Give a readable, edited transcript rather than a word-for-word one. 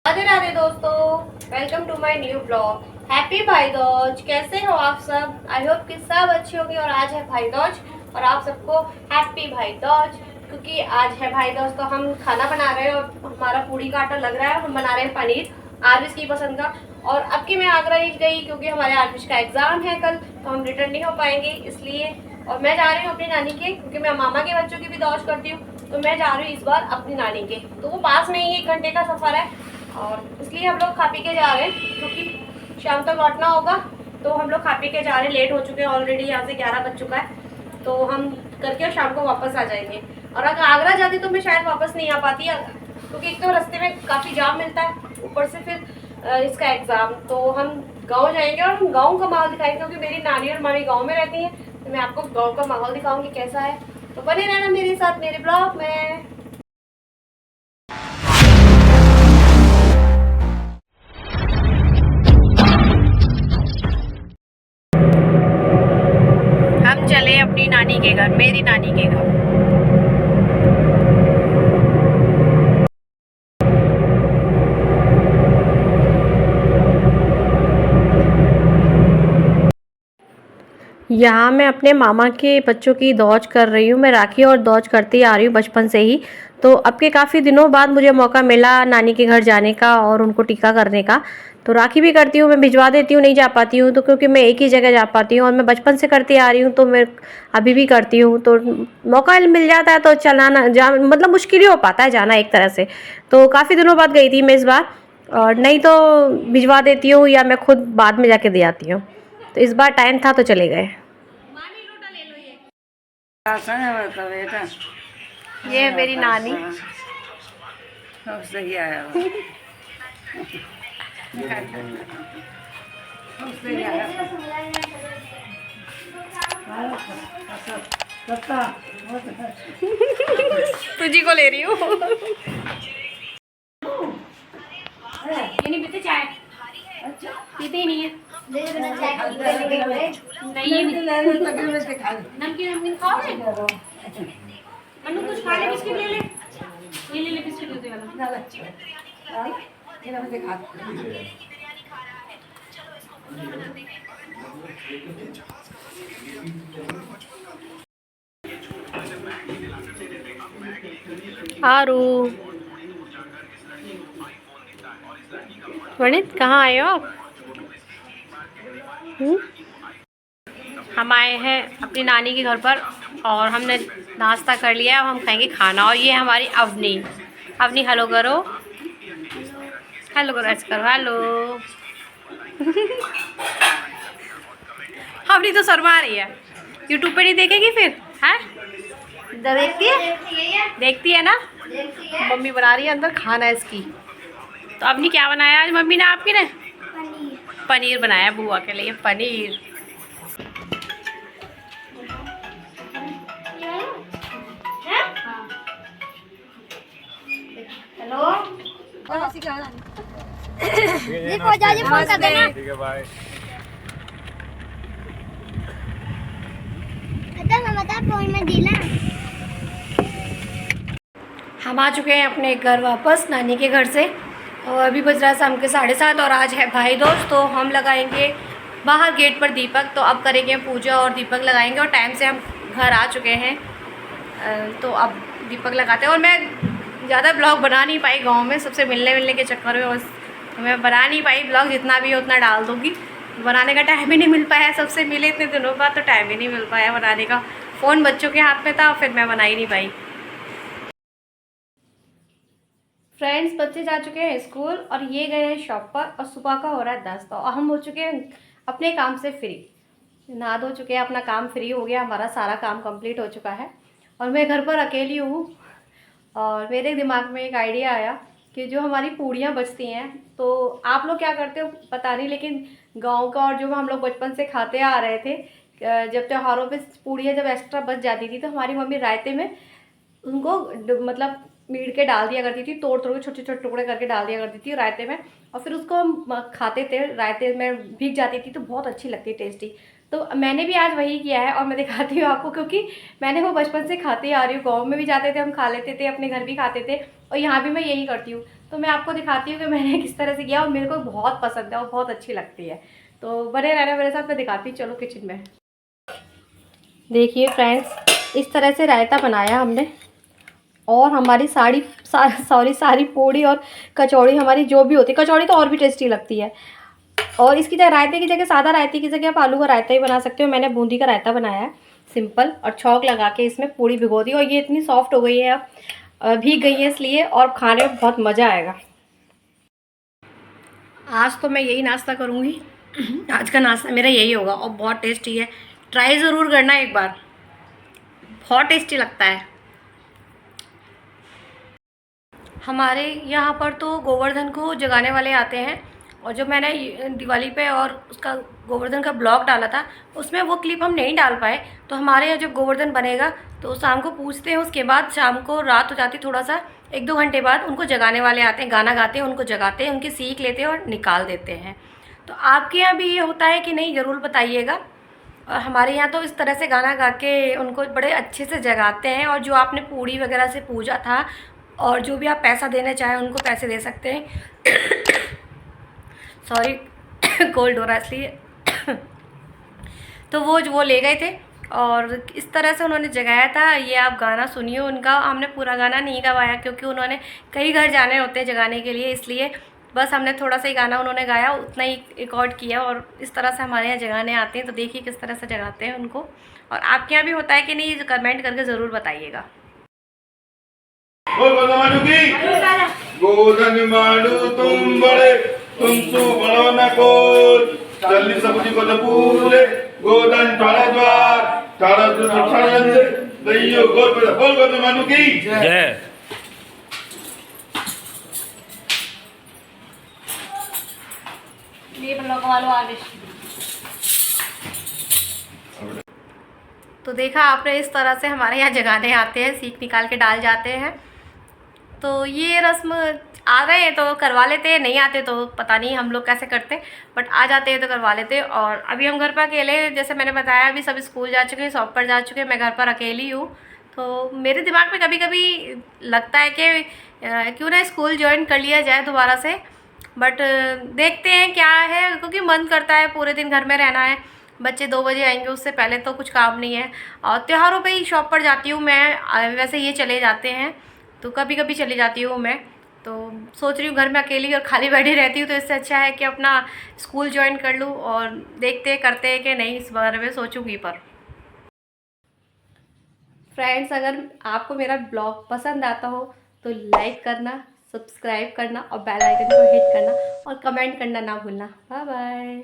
राधे राधे दोस्तों, welcome to my new blog. Happy Bhai Dooj. कैसे हो आप सब? आई होप कि सब अच्छे होंगे। और आज है भाई दूज और आप सबको हैप्पी भाई दूज। क्योंकि आज है भाई दूज तो हम खाना बना रहे हैं और हमारा पूड़ी का आटा लग रहा है। हम बना रहे हैं पनीर, आरविश की पसंद का। और अब की मैं आगरा नहीं गई क्योंकि हमारे आरविश का एग्जाम है कल, तो हम रिटर्न नहीं हो पाएंगे इसलिए। और मैं जा रही हूँ अपनी नानी के, क्योंकि मैं मामा के बच्चों की भी दौज करती हूँ, तो मैं जा रही हूँ इस बार अपनी नानी के। तो वो पास में ही 1 घंटे का सफर है और इसलिए हम लोग खा पी के जा रहे हैं क्योंकि शाम तक लौटना होगा। तो हम लोग खा पी के जा रहे हैं, लेट हो चुके हैं ऑलरेडी, यहाँ से 11 बज चुका है। तो हम करके शाम को वापस आ जाएंगे। और अगर आगरा जाती तो मैं शायद वापस नहीं आ पाती, क्योंकि एक तो रास्ते में काफ़ी जाम मिलता है, ऊपर से फिर इसका एग्ज़ाम। तो हम गाँव जाएंगे और हम गाँव का माहौल दिखाएंगे, क्योंकि मेरी नानी और मामी गाँव में रहती हैं। तो मैं आपको गाँव का माहौल दिखाऊंगी कैसा है। तो बने रहना मेरे साथ मेरे ब्लॉग में। हम चले अपनी नानी के घर, मेरी नानी के घर। यहाँ मैं अपने मामा के बच्चों की दौज कर रही हूँ। मैं राखी और दौज करती आ रही हूँ बचपन से ही। तो अब के काफ़ी दिनों बाद मुझे मौका मिला नानी के घर जाने का और उनको टीका करने का। तो राखी भी करती हूँ, मैं भिजवा देती हूँ, नहीं जा पाती हूँ तो, क्योंकि मैं एक ही जगह जा पाती हूँ और मैं बचपन से करती आ रही हूँ, तो मैं अभी भी करती हूँ। तो मौका मिल जाता है तो चलाना मतलब मुश्किल ही हो पाता है जाना एक तरह से। तो काफ़ी दिनों बाद गई थी मैं इस बार, और नहीं तो भिजवा देती हूँ या मैं खुद बाद में जाके दे आती हूँ। तो इस बार टाइम था तो चले गए। ये है मेरी नानी। सही आया तुझी को ले रही हूँ। ये नहीं पीते चाय? पीते ही नहीं है। नहीं नमकीन नमकीन खाओगे? मनु कुछ खा ले, बिस्किट ले ले। ये ले ले बिस्किट दे वाला। आरू वनित कहाँ आए हो आप? हम आए हैं अपनी नानी के घर पर और हमने नाश्ता कर लिया है। अब हम खाएंगे खाना। और ये हमारी अवनी। अवनी हेलो करो, हेलो करो, ऐसे करो हेलो। अवनी तो शर्मा रही है। यूट्यूब पे नहीं देखेगी फिर? है देखती है, देखती है ना। मम्मी बना रही है अंदर खाना इसकी। तो अवनी क्या बनाया आज मम्मी ने आपकी ने? पनीर बनाया बुआ के लिए, पनीर। हेलो फोन कर देना। ठीक है बाय। हम आ चुके हैं अपने घर वापस नानी के घर से, और अभी बज रहा है शाम के 7:30 और आज है भाई दूज। तो हम लगाएंगे बाहर गेट पर दीपक। तो अब करेंगे पूजा और दीपक लगाएंगे, और टाइम से हम घर आ चुके हैं। तो अब दीपक लगाते हैं। और मैं ज़्यादा ब्लॉग बना नहीं पाई गांव में, सबसे मिलने के चक्कर में बस मैं बना नहीं पाई ब्लॉग। जितना भी है उतना डाल दूँगी। बनाने का टाइम ही नहीं मिल पाया, सबसे मिले इतने दिनों बाद तो टाइम ही नहीं मिल पाया बनाने का। फ़ोन बच्चों के हाथ में था, फिर मैं बना ही नहीं पाई। फ्रेंड्स, बच्चे जा चुके हैं स्कूल और ये गए हैं शॉप पर, और सुबह का हो रहा है 10। तो हम हो चुके हैं अपने काम से फ्री, नहा धो चुके हैं, अपना काम फ्री हो गया, हमारा सारा काम कंप्लीट हो चुका है। और मैं घर पर अकेली हूँ और मेरे दिमाग में एक आइडिया आया कि जो हमारी पूड़ियाँ बचती हैं, तो आप लोग क्या करते हो पता नहीं, लेकिन गांव का और जो हम लोग बचपन से खाते आ रहे थे, जब त्योहारों पे पूड़ियाँ जब एक्स्ट्रा बच जाती थी तो हमारी मम्मी रायते में उनको मतलब मीड़ के डाल दिया करती थी, तोड़ तोड़ के छोटे छोटे टुकड़े करके डाल दिया करती थी रायते में, और फिर उसको हम खाते थे। रायते में भीग जाती थी तो बहुत अच्छी लगती, टेस्टी। तो मैंने भी आज वही किया है और मैं दिखाती हूँ आपको, क्योंकि मैंने वो बचपन से खाती आ रही हूँ। गाँव में भी जाते थे हम, खा लेते थे, अपने घर भी खाते थे, और यहाँ भी मैं यही करती हूँ। तो मैं आपको दिखाती हूँ कि मैंने किस तरह से किया और मेरे को बहुत पसंद है और बहुत अच्छी लगती है। तो बने रहना मेरे साथ, मैं दिखाती हूँ। चलो किचन में। देखिए फ्रेंड्स, इस तरह से रायता बनाया हमने और हमारी सारी पूड़ी और कचौड़ी हमारी जो भी होती है, कचौड़ी तो और भी टेस्टी लगती है। और इसकी जगह रायते की जगह, सादा रायते की जगह आप आलू का रायता ही बना सकते हो। मैंने बूंदी का रायता बनाया है सिंपल, और छौंक लगा के इसमें पूड़ी भिगो दी और ये इतनी सॉफ्ट हो गई है अब, भीग गई है इसलिए, और खाने में बहुत मज़ा आएगा। आज तो मैं यही नाश्ता करूँगी। आज का नाश्ता मेरा यही होगा और बहुत टेस्टी है। ट्राई ज़रूर करना एक बार, बहुत टेस्टी लगता है। हमारे यहाँ पर तो गोवर्धन को जगाने वाले आते हैं, और जो मैंने दिवाली पे और उसका गोवर्धन का ब्लॉग डाला था उसमें वो क्लिप हम नहीं डाल पाए। तो हमारे यहाँ जब गोवर्धन बनेगा तो शाम को पूजते हैं, उसके बाद शाम को रात हो जाती, थोड़ा सा 1-2 घंटे बाद उनको जगाने वाले आते हैं, गाना गाते हैं, उनको जगाते हैं, उनकी सीख लेते हैं और निकाल देते हैं। तो आपके यहाँ भी ये होता है कि नहीं, ज़रूर बताइएगा। और हमारे यहाँ तो इस तरह से गाना गा के उनको बड़े अच्छे से जगाते हैं। और जो आपने पूड़ी वगैरह से पूजा था, और जो भी आप पैसा देना चाहें उनको पैसे दे सकते हैं। सॉरी, कोल्ड हो रहा है इसलिए। तो वो ले गए थे और इस तरह से उन्होंने जगाया था। ये आप गाना सुनिए उनका। हमने पूरा गाना नहीं गवाया क्योंकि उन्होंने कई घर जाने होते हैं जगाने के लिए, इसलिए बस हमने थोड़ा सा ही गाना उन्होंने गाया, उतना ही रिकॉर्ड किया। और इस तरह से हमारे यहाँ जगाने आते हैं। तो देखिए किस तरह से जगाते हैं उनको। और आपके यहाँ भी होता है कि नहीं, कमेंट करके ज़रूर बताइएगा। गोधन मांडू तुम बड़े, तुम सु बड़ो न कोल, चलनी सबुजी को पूरे, गोधन ठाड़ा द्वार, ठाड़ा दैयो गोल पे बोल गोधन मांडू की जय। ये लगवा लो आगे। तो देखा आपने, इस तरह से हमारे यहाँ जगाने आते हैं, सीख निकाल के डाल जाते हैं। तो ये रस्म आ गए हैं तो करवा लेते हैं, नहीं आते तो पता नहीं हम लोग कैसे करते, बट आ जाते हैं तो करवा लेते हैं। और अभी हम घर पर अकेले, जैसे मैंने बताया, अभी सब स्कूल जा चुके हैं, शॉप पर जा चुके हैं, मैं घर पर अकेली हूँ। तो मेरे दिमाग में कभी कभी लगता है कि क्यों ना स्कूल ज्वाइन कर लिया जाए दोबारा से, बट देखते हैं क्या है, क्योंकि मन करता है पूरे दिन घर में रहना है। बच्चे 2 बजे आएंगे, उससे पहले तो कुछ काम नहीं है। और त्योहारों पे ही शॉप पर जाती हूँ मैं, वैसे ये चले जाते हैं तो कभी कभी चली जाती हूँ मैं। तो सोच रही हूँ घर में अकेली और खाली बैठी रहती हूँ, तो इससे अच्छा है कि अपना स्कूल ज्वाइन कर लूँ। और देखते करते हैं कि नहीं, इस बारे में सोचूंगी। पर फ्रेंड्स, अगर आपको मेरा ब्लॉग पसंद आता हो तो लाइक करना, सब्सक्राइब करना और बेल आइकन को हिट करना और कमेंट करना ना भूलना। Bye bye.